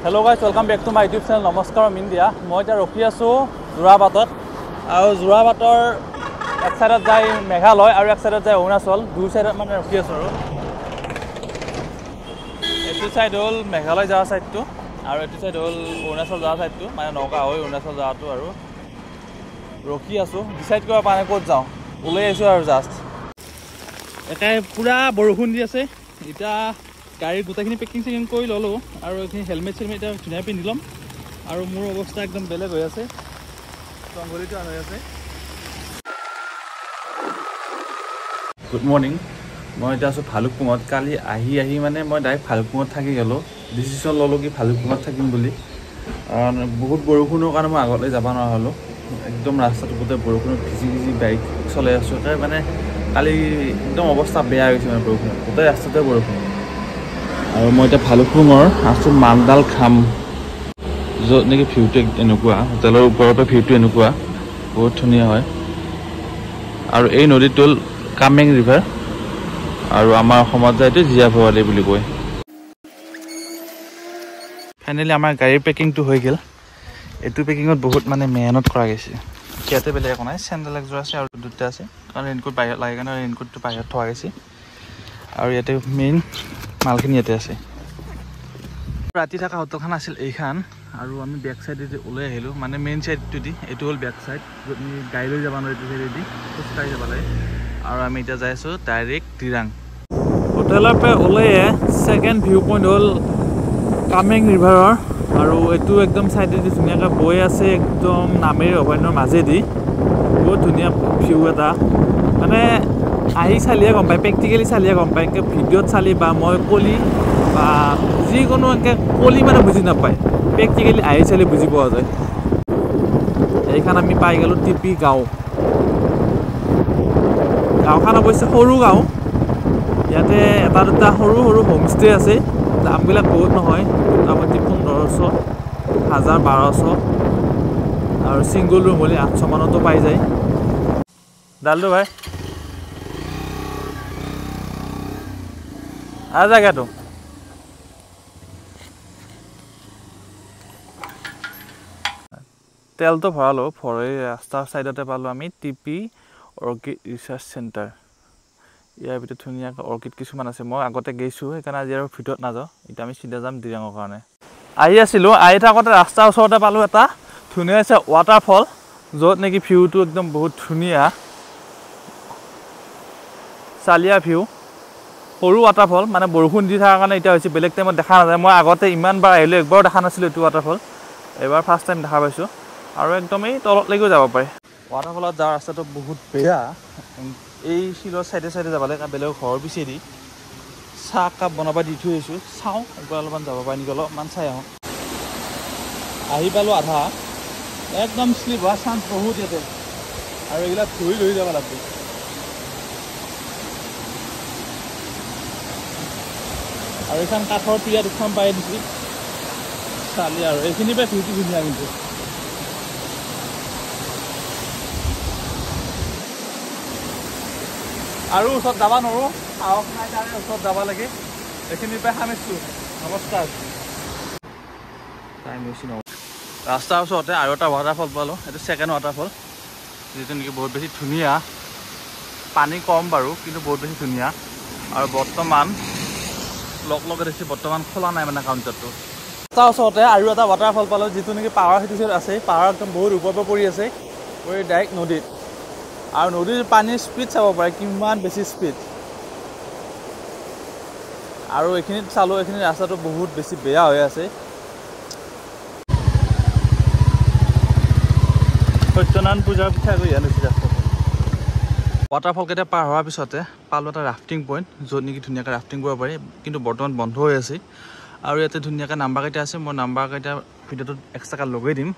Hello guys, welcome back to my YouTube channel. Namaskar, I'm India. মই এতিয়া ৰখি আছো জোৰাবাটত আৰু জোৰাবাটৰ এক সাইডত যায় মেঘালয় আৰু এক সাইডত যায় অৰুণাচল দুই সাইডত মানে ৰখি আছো আৰু এটো সাইড হল মেঘালয় যাওয়া সাইডটো আৰু এটো সাইড হল অৰুণাচল যাওয়া সাইডটো মানে নগা হৈ অৰুণাচল যাওয়াটো আৰু ৰখি আছো ডিসাইড কৰা পানে ক'ত যাও ওলাই আছো আৰু জাস্ট এটাই পুৰা বৰষুণ দি আছে এটা গাড়ী গোটাখিনি পেকিং চেকিং কৰি ললো আৰু এখিনি হেলমেট চেলমেট ধুনীয়া পিন্ধি লম আৰু মোৰ অৱস্থা একদম বেলেগ হৈ আছে সংগলিটো হৈ আছে গুড মৰ্নিং মই এতিয়া আছো ভালুকপুঙত কালি আহি মানে মই ডাইৰেক্ট ভালুকপুঙত থাকি গলো ডিসিশন ললো কি ভালুকপুঙত থাকিম বুলি বহুত বৰষুণৰ কাৰণে মই আগলৈ যাব নোৱাৰা হলো একদম ৰাস্তাটো গোটেই বৰষুণত ভিজি ভিজি বাইক চলাই আছো তাৰ মানে কালি একদম অৱস্থা বেয়া হৈছে মানে বৰষুণত গোটেই ৰাস্তাতে বৰষুণ আৰু মই এটা ভালুকপুঙৰ আছো মালদাল খাম য'ত নেকি ভিউটো এনেকুৱা হোটেলৰ ওপৰৰ পৰা ভিউটো এনেকুৱা বহুত ধুনীয়া হয় আৰু এই নদীটো কামেং ৰিভাৰ আৰু আমাৰ অসমত যাইতে জিয়া ভৱালী বুলি কয় ফাইনালি আমাৰ গাড়ীৰ পেকিংটো হৈ গেল এটো পেকিংত বহুত মানে মেহনত কৰা গৈছে কিয়াতে বেলেগ একো নাই চেণ্ডেল একযোৰ আছে আৰু দুটা আছে কাৰণ ৰেইনকোট বাহিৰত লাগে কাৰণে ৰেইনকোটটো বাহিৰত থোৱা গৈছে আৰু ইয়াতে মেইন মালখিনি ইয়াতে আছে ৰাতি থকা হোটেলখন আছিল এইখান আৰু আমি বেক সাইডে ওলাই আহিলো মানে মেইন সাইডটো দি এটো হল বেক সাইড আমি গাড়ী লৈ যাব নোৱাৰি সাইডে দি খোজকাঢ়ি যাব লাগে আৰু আমি এতিয়া যাই আছো ডাইৰেক্ট দিৰাং হোটেলৰ পৰা ওলাই সেকেন্ড ভিউ পইণ্ট হল কামেং ৰিভাৰৰ আৰু এটো একদম সাইডে দি ধুনীয়াকৈ বৈ আছে একদম নামেৰি অভয়াৰণ্যৰ মাজেদি বহুত ধুনীয়া ভিউ এটা মানে আহি চালিয়ে গম পায় প্ৰেক্টিকেলি চালিয়ে গম পায় এনেকৈ ভিডিঅ'ত চালি বা মই কলি বা যিকোনো এনেকৈ কলি মানে বুজি নাপায় প্ৰেক্টিকেলি আহি চালি বুজি পোৱা যায় এইখন আমি পাই গ'লোঁ টিপি গাঁও গাঁওখন অৱশ্যে সৰু গাঁও ইয়াতে এটা দুটা সৰু সৰু হোমষ্টে আছে দামবিলাক বহুত নহয় মোটামুটি 1500 1200 আৰু ছিংগল ৰুম হ'লে 800 মানতো পাই যায় ডালটো ভাই आ जाएगा तो तेल तो भरालो भरे रास्तार साइडते पालो आमी टीपी अर्किड रिसार्च सेंटर यार ভিতৰত ধুনীয়া অৰ্কিড কিছুমান আছে মই আগতে গৈছো সেইকাৰণে আজি আৰু ভিতৰত নাযাও এটা আমি সিধা যাম দিৰাঙৰ কাৰণে আহি আছিলো আহি থাকতে ৰাস্তাৰ ওচৰতে পালো এটা ধুনীয়া আছে ওয়াটাৰফল য'ত নেকি ভিউটো একদম বহুত ধুনীয়া চালিয়া ভিউ সৰু ওয়াটাৰফল মানে বৰষুণ দি থাকাৰ কাৰণে এটা হৈছে বেলেগ টাইমত দেখা নাযায় মই আগতে ইমানবাৰ আহিলো একবাৰ দেখা নাছিলো এটো ওয়াটাৰফল এবাৰ ফাৰ্স্ট টাইম দেখা পাইছো আৰু একদম এই তলত লাগি যাব পাৰে ওয়াটাৰফলত যাওয়াৰ ৰাস্তাটো বহুত বেয়া এই শিলৰ সাইডে সাইডে যাব লাগে বেলেগ ঘৰৰ পিছেদি চাহ কাপ বনাবা দি থৈ আছো চাও একবাৰ অলপমান যাব পাৰি নেকি অলপমান চাই আহোঁ আহি পালো আধা একদম স্লিপ হোৱাৰ চান্স বহুত ইয়াতে আৰু এইবিলাক ধুই লৈ যাব লাগিব আৰু এখন কাঠৰ পিয়া দুখন পাই দিছি চালি আৰু এইখিনি পৰা ভিউটো ধুনীয়া কিন্তু আৰু ওচৰত যাব নোৱাৰো সাহস নাই কাৰণে ওচৰত যাব লাগে এইখিনি পৰা সামিছো নমস্কাৰ টাইম হৈছে ন ৰাস্তাৰ ওচৰতে আৰু এটা ৱাটাৰফল পালো এইটো সেকেন্ড ৱাটাৰফল যিটো নেকি বহুত বেছি ধুনীয়া পানী কম বাৰু কিন্তু বহুত বেছি ধুনীয়া আৰু বৰ্তমান লগে দেখি বৰ্তমান খোলা নাই মানে কাউণ্টাৰটো তাৰ ওচৰতে আৰু এটা ৱাটাৰফল পালো যিটো নেকি পাৱাৰ সেইটো আছে পাৱাৰ একদম বহুত ওপৰৰ পৰা পৰি আছে পৰি ডাইৰেক্ট নদীত আৰু নদীৰ পানীৰ স্পীড চাব পাৰে কিমান বেছি স্পীড আৰু এইখিনিত চালো এইখিনি ৰাস্তাটো বহুত বেছি বেয়া হৈ আছে সত্যনাৰায়ণ পূজাৰ পিঠা গৈ আনিছে ৰাস্তাটো ওয়াটাৰফল কেইটা পাৰ হোৱাৰ পিছতে পালো এটা ৰাফটিং পইণ্ট য'ত নেকি ধুনীয়াকৈ ৰাফটিং কৰিব পাৰি কিন্তু বৰ্তমান বন্ধ হৈ আছে আৰু ইয়াতে ধুনীয়াকৈ নাম্বাৰ কেইটা আছে মই নাম্বাৰ কেইটা ভিডিঅ'টোত এক্সট্ৰাকৈ লগাই দিম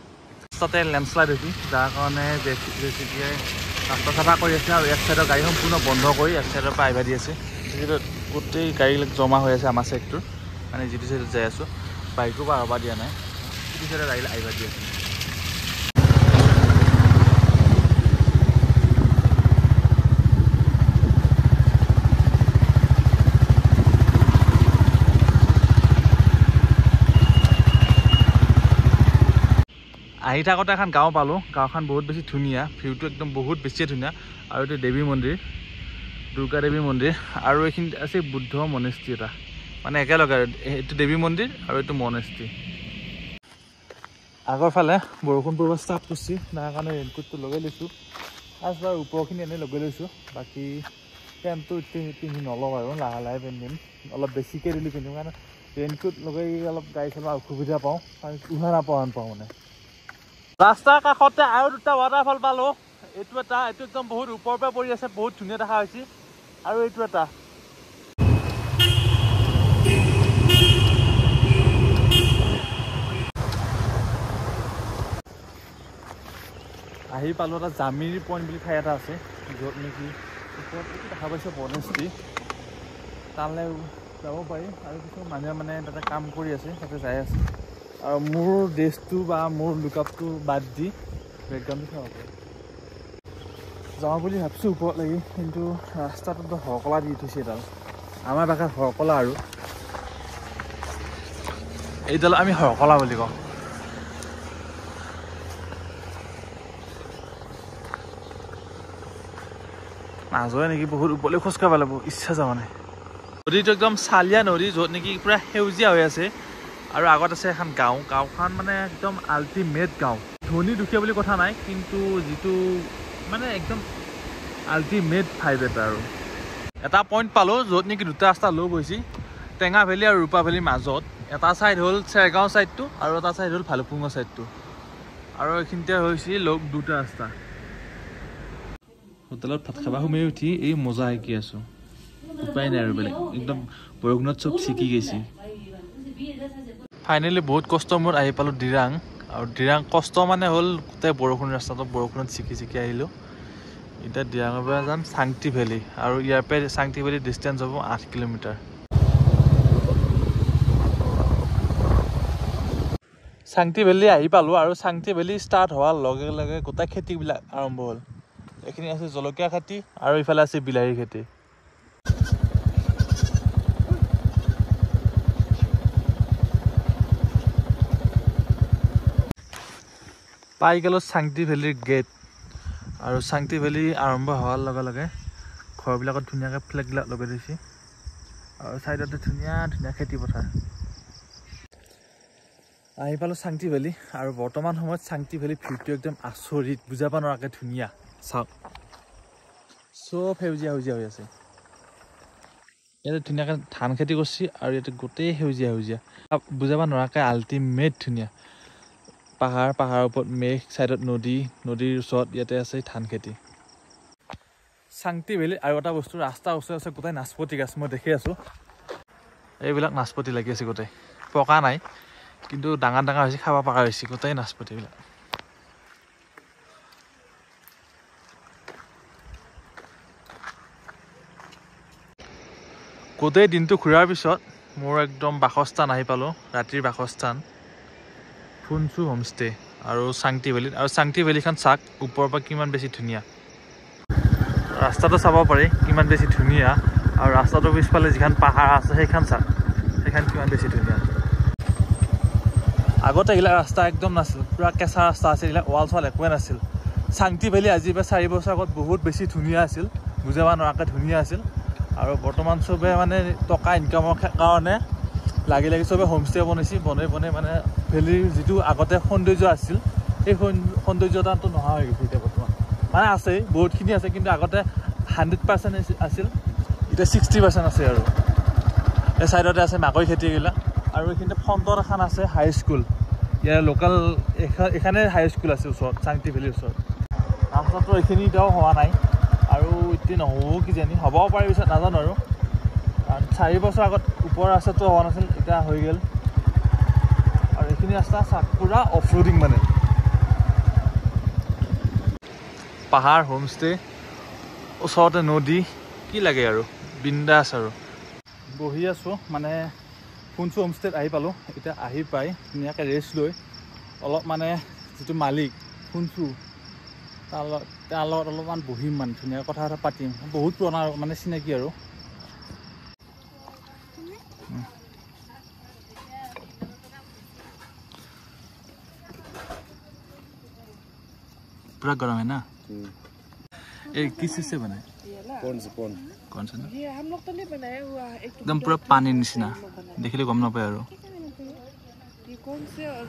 তাতে লেণ্ডশ্লাইড হৈছে যাৰ কাৰণে জেচিবিয়ে ৰাস্তা চাফা কৰি আছে আৰু এক চাইডৰ গাড়ী সম্পূৰ্ণ বন্ধ কৰি এক চাইডৰ পৰা আহিব দি আছে যিটো গোটেই গাড়ীবিলাক জমা হৈ আছে আমাৰ চাইডটোৰ মানে যিটো চাইডত যাই আছোঁ বাইকো পাৰ হ'ব দিয়া নাই যিটো চাইডৰ গাড়ী আহিব দি আছে আহি থাকোঁতে এখন গাঁও পালোঁ। গাঁওখন বহুত বেছি ধুনীয়া, ভিউটো একদম বহুত বেছিয়ে ধুনীয়া। আৰু এইটো দেৱী মন্দিৰ, দুৰ্গা দেৱী মন্দিৰ। আৰু এইখিনিত আছে বুদ্ধ মনেষ্ট্ৰী এটা, মানে একেলগে আৰু এইটো দেৱী মন্দিৰ আৰু এইটো মনেষ্ট্ৰী। আগৰ ফালে বৰষুণ পৰিব ষ্টাৰ্ট কৰিছে, তাৰ কাৰণে ৰেইনকোটটো লগাই লৈছোঁ। ফাৰ্ষ্টবাৰ ওপৰখিনি এনেই লগাই লৈছোঁ, বাকী পেণ্টটো পিন্ধি নলওঁ আৰু লাহে লাহে পিন্ধিম। অলপ বেছিকৈ দিলে পিন্ধিম, কাৰণ ৰেইনকোট লগাই অলপ গাড়ী চলোৱা অসুবিধা পাওঁ, উশাহ নাপাওঁ মানে। ৰাস্তাৰ কাষতে আৰু দুটা ৱাটাৰফল পালোঁ। এইটো একদম বহুত ওপৰৰ পৰা পৰি আছে, বহুত ধুনীয়া দেখা হৈছে। আৰু এইটো এটা আহি পালোঁ। এটা জামিৰী পইণ্ট বুলি ঠাই এটা আছে, য'ত নেকি ওপৰত দেখা পাইছোঁ মনেষ্ট্ৰী, তালৈ যাব পাৰি। আৰু কিছুমান মানুহে মানে তাতে কাম কৰি আছে, তাতে যাই আছে। আৰু মোৰ ড্ৰেছটো বা মোৰ লুকআপটো বাদ দি বেকগ্ৰাউণ্ডটো চাব পাৰি। যাওঁ বুলি ভাবিছোঁ ওপৰত লাগি, কিন্তু ৰাস্তাটোতো হৰকলা দি থৈছে এডাল, আমাৰ ভাষাত হৰকলা। আৰু এইডাল আমি হৰকলা বুলি কওঁ। নাযোৱাই নেকি, বহুত ওপৰলৈ খোজকাঢ়িব লাগিব, ইচ্ছা যোৱা নাই। নদীটো একদম চালিয়া নদী, য'ত নেকি পূৰা সেউজীয়া হৈ আছে। আৰু আগত আছে এখন গাঁও, গাঁওখন মানে একদম আল্টিমেট গাঁও। ধনী দুখীয়া বুলি কথা নাই, কিন্তু যিটো মানে একদম আল্টিমেট ভাইব এটা পইণ্ট পালোঁ, য'ত নেকি দুটা ৰাস্তা লগ গৈছে, টেঙা ভেলী আৰু ৰূপা ভেলীৰ মাজত। এটা ছাইড হ'ল চেৰগাঁও ছাইডটো, আৰু এটা ছাইড হ'ল ভালুকপুঙৰ ছাইডটো। আৰু এইখিনিতে হৈছে লগ দুটা ৰাস্তা। হোটেলত ভাত খাবা সোমাই উঠি এই মজা শিকি আছোঁ, উপায় নাই আৰু বেলেগ। একদম বৰষুণত চব ছিকি গৈছে। ফাইনেলি বহুত কষ্ট মূৰত আহি পালোঁ দিৰাং। আৰু দিৰাং কষ্ট মানে হ'ল গোটেই বৰষুণ, ৰাস্তাটো বৰষুণত ছিকি আহিলোঁ। এতিয়া দিৰাঙৰ পৰা যাম চাংটি ভেলী, আৰু ইয়াৰ পৰা চাংটি ভেলী ডিষ্টেঞ্চ হ'ব 8 কিলোমিটাৰ। চাংটি ভেলী আহি পালোঁ, আৰু চাংটি ভেলী ষ্টাৰ্ট হোৱাৰ লগে লগে গোটেই খেতিবিলাক আৰম্ভ হ'ল। এইখিনি আছে জলকীয়া খেতি, আৰু ইফালে আছে বিলাহী খেতি। পাই গ'লোঁ চাংটি ভেলীৰ গেট। আৰু চাংটি ভেলী আৰম্ভ হোৱাৰ লগে লগে ঘৰবিলাকত ধুনীয়াকৈ ফ্লেগবিলাক লগাই দিছে, আৰু ছাইডতে ধুনীয়া ধুনীয়া খেতি পথাৰ। আহি পালোঁ চাংটি ভেলী, আৰু বৰ্তমান সময়ত চাংটি ভেলী ভিউটো একদম আচৰিত, বুজাব নোৱাৰাকৈ ধুনীয়া। চাওক, চব সেউজীয়া সেউজীয়া হৈ আছে। ইয়াতে ধুনীয়াকৈ ধান খেতি কৰিছে, আৰু ইয়াতে গোটেই সেউজীয়া সেউজীয়া, বুজাব নোৱাৰাকৈ আল্টিমেট ধুনীয়া। পাহাৰৰ ওপৰত মেঘ, ছাইডত নদীৰ ওচৰত ইয়াতে আছে ধান খেতি। চাংটি ভেলীত আৰু এটা বস্তু, ৰাস্তাৰ ওচৰত আছে গোটেই নাচপতি গাছ, মই দেখি আছোঁ। এইবিলাক নাচপতি লাগি আছে, গোটেই পকা নাই, কিন্তু ডাঙৰ ডাঙৰ হৈছে, খাব পৰা হৈছে গোটেই নাচপতিবিলাক। গোটেই দিনটো ঘূৰাৰ পিছত মোৰ একদম বাসস্থান আহি পালোঁ, ৰাতিৰ বাসস্থান ফুনচু হোমষ্টে আৰু চাংটি ভেলীত। আৰু চাংটি ভেলীখন চাওক ওপৰৰ পৰা কিমান বেছি ধুনীয়া, ৰাস্তাটো চাব পাৰি কিমান বেছি ধুনীয়া। আৰু ৰাস্তাটোৰ পিছফালে যিখন পাহাৰ আছে সেইখন চাওক, সেইখন কিমান বেছি ধুনীয়া। আগতে এইবিলাক ৰাস্তা একদম নাছিল, পূৰা কেঁচা ৰাস্তা আছিল, এইবিলাক ৱাল চোৱাল একোৱে নাছিল। চাংটি ভেলী আজিৰ পৰা 4 বছৰ আগত বহুত বেছি ধুনীয়া আছিল, বুজাব নোৱাৰাকৈ ধুনীয়া আছিল। আৰু বৰ্তমান চবে মানে টকা ইনকামৰ কাৰণে লাগি চবে হোমষ্টে বনাইছে, বনাই মানে ভেলীৰ যিটো আগতে সৌন্দৰ্য আছিল, সেই সৌন্দৰ্যতাটো নোহোৱা হৈ গৈছে এতিয়া বৰ্তমান। মানে আছে, বহুতখিনি আছে, কিন্তু আগতে 100% আছিল, এতিয়া 60% আছে। আৰু এই ছাইডতে আছে মাকৈ খেতিবিলাক। আৰু এইখিনিতে ফ্ৰণ্টত এখন আছে হাইস্কুল, ইয়াৰ লোকেল এখানে হাইস্কুল আছে ওচৰত, চাংটি ভেলীৰ ওচৰত। ৰাস্তাটো এইখিনি এতিয়াও হোৱা নাই, আৰু এতিয়া নহ'ব কিজানি, হ'ব পাৰে পিছত নাজানো। আৰু কাৰণ 4 বছৰ আগত ওপৰৰ ৰাস্তাটো হোৱা নাছিল, এতিয়া হৈ গ'ল। আৰু এইখিনি ৰাস্তা পূৰা অফ ৰোডিং, মানে পাহাৰ, হোমষ্টে, ওচৰতে নদী, কি লাগে আৰু বিন্দাছ। আৰু বহি আছোঁ, মানে ফুনচু হোমষ্টেত আহি পালোঁ। এতিয়া আহি পাই ধুনীয়াকৈ ৰেষ্ট লৈ অলপ মানে যিটো মালিক ফুনচু, তাৰ লগত অলপমান বহিম, মানে ধুনীয়াকৈ কথা পাতিম। বহুত পুৰণা মানে চিনাকি। আৰু पूरा गर्म है ना ये किस चीज से बना है कौन सा ना ये हम लोग तो नहीं बनाया हुआ एकदम पूरा पानी निचिना देखिले गम नापाय आरो ये कौन से और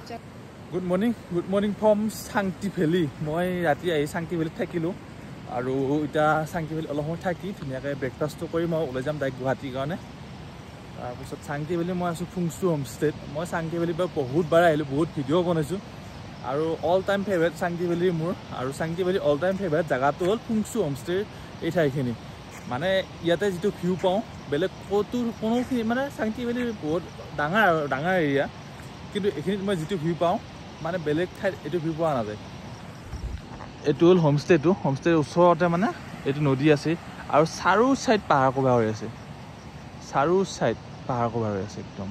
गुड मर्निंग फ्रम सांगटी भैली मैं राति आई सांगटी भैली থাকিলো আৰু এটা सांगटी भैली অলপ সময় থাকি ধুনিয়াকৈ ব্ৰেকফাস্টটো কৰি মই ওলাই যাম ডাইৰেক্ট গুৱাহাটীৰ কাৰণে তাৰপিছত सांगटी भैली মই আছো ফুংচু হোমষ্টেত মই सांगटी भैली বহুত বাৰ আহিলো বহুত ভিডিঅ' বনাইছো আৰু অল টাইম ফেভাৰিট सांगटी भैली মোৰ আৰু सांगटी भैली অল টাইম ফেভাৰিট জায়গাটো হ'ল ফুংচু হোমষ্টেৰ এই ঠাইখিনি মানে ইয়াতে যেটো ভিউ পাওঁ বেলেগ কোনো মানে सांगटी भैली বহুত ডাঙৰ এৰিয়া কিন্তু এখিনিত মই যেটো ভিউ পাওঁ মানে বেলেগ ঠাইত এটো ভিউ পোৱা নাযায় এটো হ'ল হোমষ্টেৰ ওচৰতে মানে এটো নদী আছে আৰু চাৰো সাইড পাহাৰ কভাৰ হৈ আছে চাৰো সাইড পাহাৰ কভাৰ হৈ আছে একদম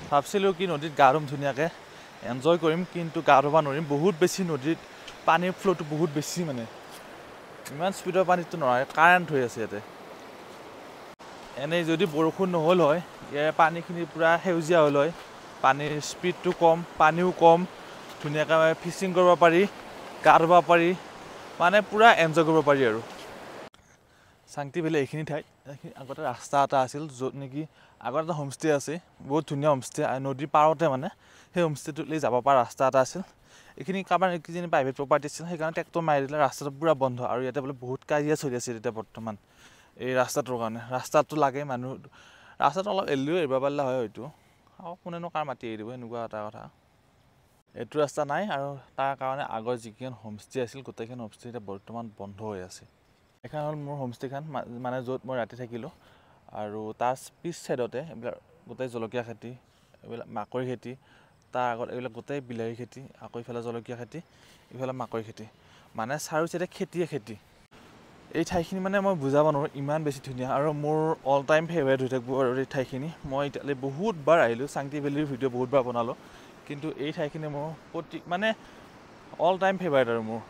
ভাবছিলো কি নদীত গা ধুম ধুনীয়াকৈ এনজয় কৰিম কিন্তু গা ধুব নোৱাৰিম বহুত বেছি নদীত পানীৰ ফ্ল'টো বহুত বেছি মানে ইমান স্পীডৰ পানীটো নহয় কাৰেণ্ট হৈ আছে ইয়াতে এনেই যদি বৰষুণ নহ'ল হয় ইয়াৰ পানীখিনি পূৰা সেউজীয়া হ'ল হয় পানীৰ স্পীডটো কম পানীও কম ধুনীয়াকৈ ফিচিং কৰিব পাৰি গা ধুব পাৰি মানে পূৰা এনজয় কৰিব পাৰি আৰু सांगटी भैली এইখিনি ঠাইত আগতে ৰাস্তা এটা আছিল য'ত নেকি আগত এটা হোমষ্টে আছে বহুত ধুনীয়া হোমষ্টে নদীৰ পাৰতে মানে সেই হোমষ্টেটোলৈ যাব পৰা ৰাস্তা এটা আছিল এইখিনি কাৰোবাৰ কিজানি প্ৰাইভেট প্ৰপাৰ্টি আছিল সেইকাৰণে ট্ৰেক্টৰ মাৰি দিলে ৰাস্তাটো পূৰা বন্ধ আৰু ইয়াতে বোলে বহুত কাজিয়া চলি আছে এতিয়া বৰ্তমান এই ৰাস্তাটোৰ কাৰণে ৰাস্তাটো লাগে মানুহ ৰাস্তাটো অলপ এৰিলেও এৰিব পাৰিলে হয় হয়তো আৰু কোনেনো কাৰ মাটি এৰি দিব এনেকুৱা এটা কথা এইটো ৰাস্তা নাই আৰু তাৰ কাৰণে আগৰ যিকেইখন হোমষ্টে আছিল গোটেইখন হোমষ্টে এতিয়া বৰ্তমান বন্ধ হৈ আছে এখন হ'ল মোৰ হোমষ্টেখন মানে য'ত মই ৰাতি থাকিলোঁ আৰু তাৰ পিছ চাইডতে এইবিলাক গোটেই জলকীয়া খেতি এইবিলাক মাকৈ খেতি তাৰ আগত এইবিলাক গোটেই বিলাহী খেতি আকৌ ইফালে জলকীয়া খেতি ইফালে মাকৈ খেতি মানে চাৰো চাইডে খেতি এই ঠাইখিনি মানে মই বুজাব নোৱাৰোঁ ইমান বেছি ধুনীয়া আৰু মোৰ অল টাইম ফেভাৰিট হৈ থাকিব আৰু এই ঠাইখিনি মই এতিয়ালৈ বহুতবাৰ আহিলোঁ सांगटी भैलीৰ ভিডিঅ' বহুতবাৰ বনালোঁ কিন্তু এই ঠাইখিনি মোৰ মানে অল টাইম ফেভাৰিট আৰু মোৰ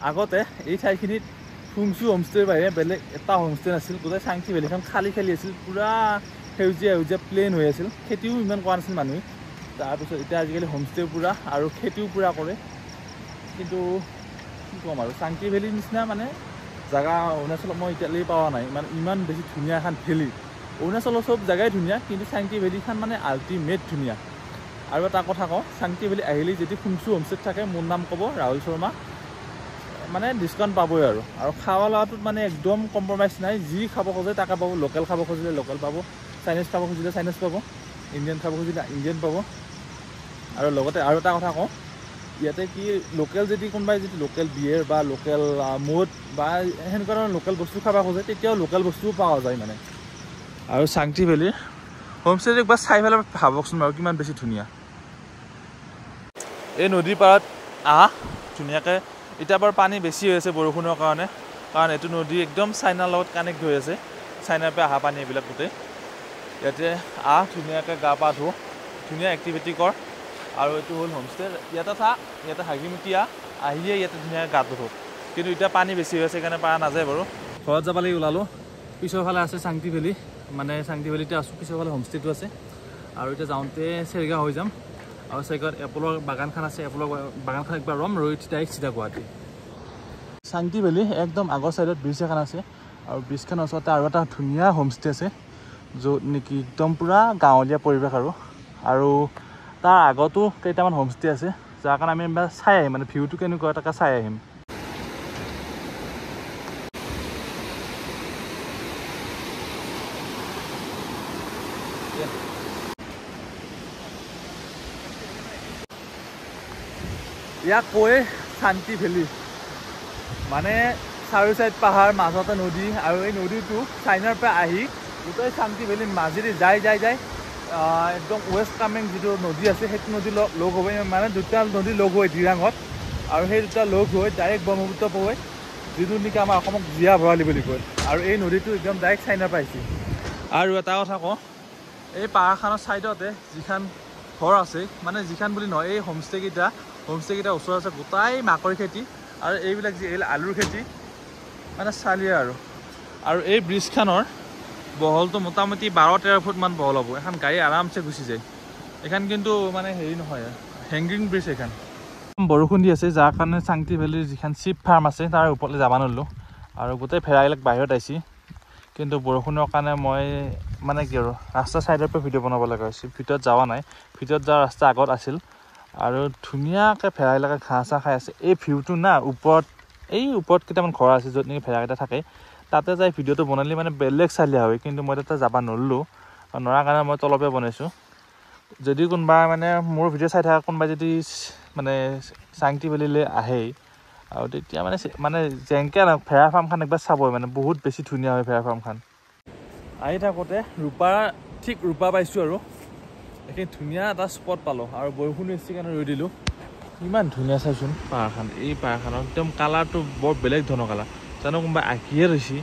আগতে এই ঠাইখিনিত ফুংচু হোমষ্টেৰ বাহিৰে বেলেগ এটা হোমষ্টে নাছিল গোটেই सांगटी भैलीখন খালী আছিল পূৰা সেউজীয়া প্লেইন হৈ আছিল খেতিও ইমান কৰা নাছিল মানুহে তাৰপিছত এতিয়া আজিকালি হোমষ্টে পূৰা আৰু খেতিও পূৰা কৰে কিন্তু কি ক'ম আৰু सांगटी ভেলীৰ নিচিনা মানে জাগা অৰুণাচলত মই এতিয়ালৈ পোৱা নাই মানে ইমান বেছি ধুনীয়া এখন ভেলী অৰুণাচলৰ চব জেগাই ধুনীয়া কিন্তু सांगटी ভেলীখন মানে আল্টিমেট ধুনীয়া আৰু এটা কথা কওঁ सांगटी ভেলী আহিলে যদি ফুংচু হোমষ্টেত থাকে মোৰ নাম ক'ব ৰাহুল শৰ্মা মানে ডিছকাউণ্ট পাবই আৰু খাৱা লোৱাটোত মানে একদম কম্প্ৰমাইজ নাই যি খাব খোজে তাকে পাব লোকেল খাব খুজিলে লোকেল পাব চাইনিজ খাব খুজিলে চাইনিজ পাব ইণ্ডিয়ান খাব খুজিলে ইণ্ডিয়ান পাব আৰু লগতে আৰু এটা কথা কওঁ ইয়াতে কি লোকেল যদি কোনোবাই যদি লোকেল বিয়েৰ বা লোকেল মদ বা সেনেকুৱা ধৰণৰ লোকেল বস্তু খাব খোজে তেতিয়াও লোকেল বস্তুও পোৱা যায় মানে আৰু सांगटी ভেলীৰ হোমষ্টেত একবাৰ চাই পেলাই ভাবকচোন বাৰু কিমান বেছি ধুনীয়া এই নদীৰ পাৰত ধুনীয়াকৈ এতিয়া বাৰু পানী বেছি হৈ আছে বৰষুণৰ কাৰণে কাৰণ এইটো নদী একদম চাইনাৰ লগত কানেক্ট হৈ আছে চাইনাৰ পৰা অহা পানী এইবিলাক গোটেই ইয়াতে ধুনীয়াকৈ গা পা ধুওঁ ধুনীয়া এক্টিভিটি কৰ আৰু এইটো হ'ল হোমষ্টে ইয়াতে হাগি মুটি আহিয়ে ইয়াতে ধুনীয়াকৈ গা ধুওঁ কিন্তু এতিয়া পানী বেছি হৈ আছে সেইকাৰণে পৰা নাযায় বাৰু ঘৰত যাব লাগি ওলালোঁ পিছৰ ফালে আছে सांगटी ভেলী মানে सांगटी ভেলীতে আছোঁ পিছৰ ফালে হোমষ্টেটো আছে আৰু এতিয়া যাওঁতে চেৰিগাঁও হৈ যাম আৰু চেৰিগাঁৱত এপলৰ বাগানখন আছে এপলৰ বাগানখন একবাৰ ৰ'ম ৰৈ ডাইৰেক্ট চিধা গুৱাহাটী सांगटी ভেলী একদম আগৰ চাইডত ব্ৰিজ এখন আছে আৰু ব্ৰিজখনৰ ওচৰতে আৰু এটা ধুনীয়া হোমষ্টে আছে য'ত নেকি একদম পূৰা গাঁৱলীয়া পৰিৱেশ আৰু তাৰ আগতো কেইটামান হোমষ্টে আছে যাৰ কাৰণে আমি এবাৰ চাই আহিম মানে ভিউটো কেনেকুৱা তাকে চাই আহিম ইয়াক কয় सांगटी ভেলী মানে চাৰিও চাইড পাহাৰ মাজতে নদী আৰু এই নদীটো চাইনাৰ পৰা আহি গোটেই सांगटी ভেলীৰ মাজেদি যায় একদম ৱেষ্ট কামেং যিটো নদী আছে সেইটো নদী লগ হৈ মানে দুটা নদী লগ হৈ দিৰাঙত আৰু সেই দুটা লগ হৈ ডাইৰেক্ট ব্ৰহ্মপুত্ৰ পৰে যিটো নেকি আমাৰ অসমক জীয়া ভৰালি বুলি কয় আৰু এই নদীটো একদম ডাইৰেক্ট চাইনাৰ পৰা আহিছে আৰু এটা কথা কওঁ এই পাহাৰখনৰ ছাইডতে যিখন ঘৰ আছে মানে যিখন বুলি নহয় এই হোমষ্টেকেইটা ওচৰত আছে গোটাই মাকৈ খেতি আৰু এইবিলাক যি আলুৰ খেতি মানে চালিয়ে আৰু এই ব্ৰিজখনৰ বহলটো মোটামুটি 12-13 ফুটমান বহল হ'ব এখন গাড়ী আৰামছে গুচি যায় এইখন কিন্তু মানে হেৰি নহয় হেংগিং ব্ৰিজ এইখন বৰষুণ দি আছে যাৰ কাৰণে চাংটি ভেলীৰ যিখন চিপ ফাৰ্ম আছে তাৰ ওপৰলৈ যাব নোৱাৰিলোঁ আৰু গোটেই ভেড়াবিলাক বাহিৰত আহিছে কিন্তু বৰষুণৰ কাৰণে মই মানে কি আৰু ৰাস্তা চাইডৰ পৰা ভিডিঅ' বনাব লগা হৈছে ভিতৰত যোৱা নাই ভিতৰত যোৱা ৰাস্তা আগত আছিল আৰু ধুনীয়াকৈ ভেড়াবিলাকে ঘাঁহ চাহ খাই আছে এই ভিউটো না ওপৰত কেইটামান ঘৰ আছে য'ত নেকি ভেড়াকেইটা থাকে তাতে যাই ভিডিঅ'টো বনালে মানে বেলেগ চালিয়া হয় কিন্তু মই তাতে যাব নোৱাৰিলোঁ আৰু নোৱাৰাৰ কাৰণে মই তলপে বনাইছোঁ যদি কোনোবা মানে মোৰ ভিডিঅ' চাই থকা কোনোবাই যদি মানে চাংটি ভেলীলৈ আহে আৰু তেতিয়া মানে যেনেকৈ ভেড়া ফাৰ্মখন একবাৰ চাবই মানে বহুত বেছি ধুনীয়া হয় ভেড়া ফাৰ্মখন আহি থাকোঁতে ৰূপা পাইছোঁ আৰু এইখিনি ধুনীয়া এটা স্পট পালোঁ আৰু বৰষুণ বেছি কাৰণে ৰৈ দিলোঁ ইমান ধুনীয়া চাইচোন পাহাৰখন এই পাহাৰখনৰ একদম কালাৰটো বৰ বেলেগ ধৰণৰ কালাৰ জানো কোনোবা আঁকিয়ে ৰৈছে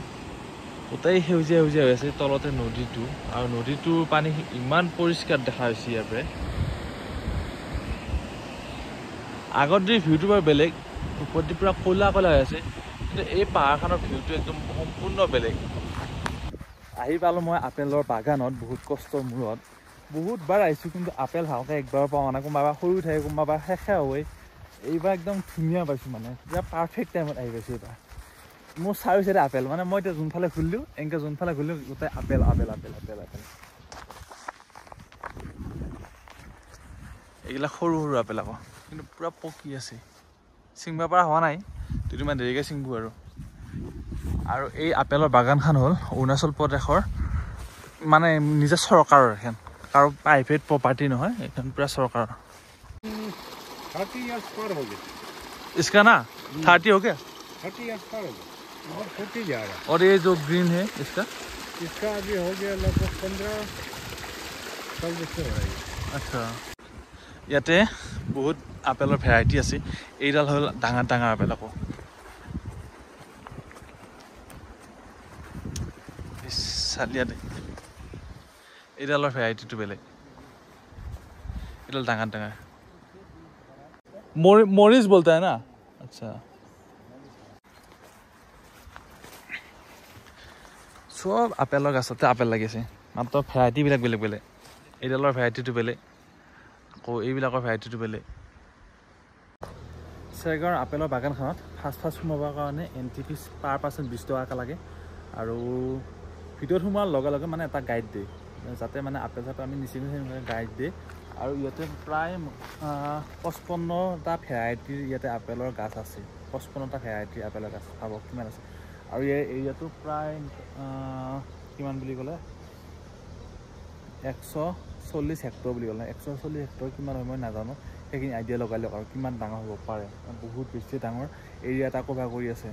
গোটেই সেউজীয়া হৈ আছে তলতে নদীটো আৰু নদীটোৰ পানী ইমান পৰিষ্কাৰ দেখা হৈছে ইয়াৰ পৰাই আগত যদি ভিউটো বাৰু বেলেগ ওপৰত পূৰা ক'লা হৈ আছে কিন্তু এই পাহাৰখনৰ ভিউটো একদম সম্পূৰ্ণ বেলেগ আহি পালোঁ মই আপেলৰ বাগানত বহুত কষ্টৰ মূৰত বহুতবাৰ আহিছোঁ কিন্তু আপেল ভালকৈ একবাৰ পোৱা নাই কোনোবা সৰু থাকে কোনোবা শেষে হয় এইবাৰ একদম ধুনীয়া পাইছোঁ মানে পূৰা পাৰফেক্ট টাইমত আহি পাইছোঁ এইবাৰ মোৰ চাৰিওচাইডে আপেল মানে মই এতিয়া যোনফালে ঘূৰিলোঁ এনেকৈ যোনফালে ঘূৰিলোঁ গোটেই আপেল এইবিলাক সৰু আপেল আকৌ কিন্তু পূৰা পকি আছে ছিঙিব পৰা হোৱা নাই দুদিনমান দেৰিকৈ ছিঙিব আৰু এই আপেলৰ বাগানখন হ'ল অৰুণাচল প্ৰদেশৰ মানে নিজে চৰকাৰৰ এখন কাৰো প্ৰাইভেট প্ৰপাৰ্টি নহয় এইখন পূৰা চৰকাৰৰ 30 years पर हो गए इसका ना 30 हो गया 30 years पर हो गए और 40 जा रहा और ये जो ग्रीन है इसका अभी हो गया लगभग 15 साल से हो रहा है আচ্ছা ইয়াতে বহুত আপেলৰ ভেৰাইটি আছে এইডাল হ'ল ডাঙৰ আপেল আকৌ চালিয়াতে এইডালৰ ভেৰাইটিটো বেলেগ এইডাল ডাঙৰ মৰিচ বলতা है ना আচ্ছা সব আপেলৰ গছতে আপেল লাগিছে মাত্ৰ ভেৰাইটিবিলাক বেলেগ এইডালৰ ভেৰাইটিটো বেলেগ আকৌ এইবিলাকৰ ভেৰাইটিটো বেলেগ চেৰগাঁৱৰ আপেলৰ বাগানখনত ফাৰ্ষ্ট সোমাবৰ কাৰণে এণ্ট্ৰি ফিজ পাৰ পাৰ্চন 20 টকাকৈ লাগে আৰু ভিতৰত সোমোৱাৰ লগে লগে মানে এটা গাইড দিয়ে যাতে মানে আপেল চাপেল আমি নিচিনা গাইড দিয়ে আৰু ইয়াতে প্ৰায় 55টা ভেৰাইটিৰ ইয়াতে আপেলৰ গাছ আছে 55টা ভেৰাইটিৰ আপেলৰ গাছ পাব কিমান আছে আৰু এই এৰিয়াটো প্ৰায় কিমান বুলি ক'লে 140 হেক্টৰ বুলি ক'লে 140 হেক্টৰ কিমান হয় মই নাজানো সেইখিনি আইডিয়া লগাই লওক আৰু কিমান ডাঙৰ হ'ব পাৰে বহুত বেছি ডাঙৰ এৰিয়া এটা কভাৰ কৰি আছে